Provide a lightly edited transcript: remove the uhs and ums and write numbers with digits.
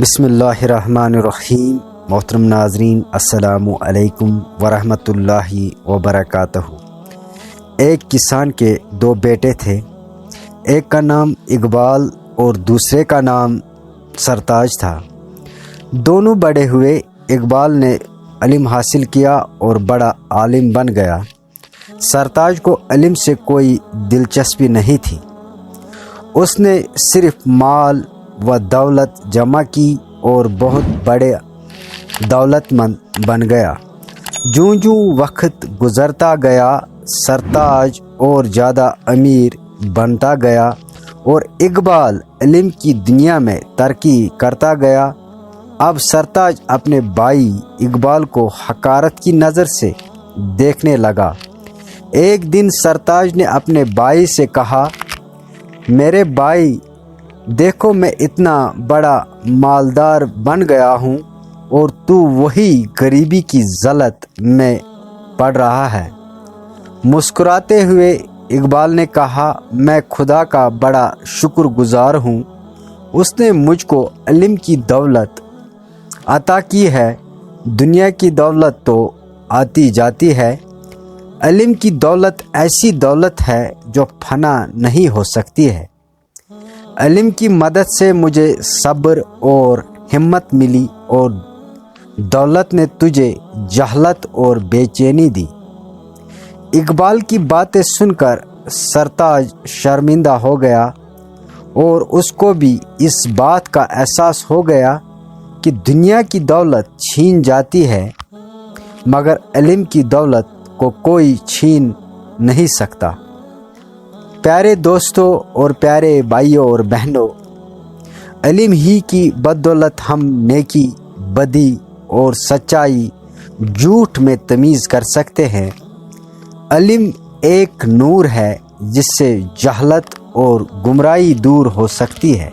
بسم اللہ الرحمن الرحیم۔ محترم ناظرین، السلام علیکم ورحمۃ اللہ وبرکاتہ۔ ایک کسان کے دو بیٹے تھے، ایک کا نام اقبال اور دوسرے کا نام سرتاج تھا۔ دونوں بڑے ہوئے۔ اقبال نے علم حاصل کیا اور بڑا عالم بن گیا۔ سرتاج کو علم سے کوئی دلچسپی نہیں تھی۔ اس نے صرف مال و دولت جمع کی اور بہت بڑے دولت مند بن گیا۔ جوں جوں وقت گزرتا گیا، سرتاج اور زیادہ امیر بنتا گیا اور اقبال علم کی دنیا میں ترقی کرتا گیا۔ اب سرتاج اپنے بھائی اقبال کو حقارت کی نظر سے دیکھنے لگا۔ ایک دن سرتاج نے اپنے بھائی سے کہا، میرے بھائی دیکھو، میں اتنا بڑا مالدار بن گیا ہوں اور تو وہی غریبی کی ذلت میں پڑ رہا ہے۔ مسکراتے ہوئے اقبال نے کہا، میں خدا کا بڑا شکر گزار ہوں، اس نے مجھ کو علم کی دولت عطا کی ہے۔ دنیا کی دولت تو آتی جاتی ہے، علم کی دولت ایسی دولت ہے جو فنا نہیں ہو سکتی ہے۔ علم کی مدد سے مجھے صبر اور ہمت ملی اور دولت نے تجھے جہالت اور بے چینی دی۔ اقبال کی باتیں سن کر سرتاج شرمندہ ہو گیا اور اس کو بھی اس بات کا احساس ہو گیا کہ دنیا کی دولت چھین جاتی ہے مگر علم کی دولت کو کوئی چھین نہیں سکتا۔ پیارے دوستوں اور پیارے بھائیوں اور بہنوں، علم ہی کی بدولت ہم نیکی، بدی اور سچائی، جھوٹ میں تمیز کر سکتے ہیں۔ علم ایک نور ہے جس سے جہالت اور گمراہی دور ہو سکتی ہے۔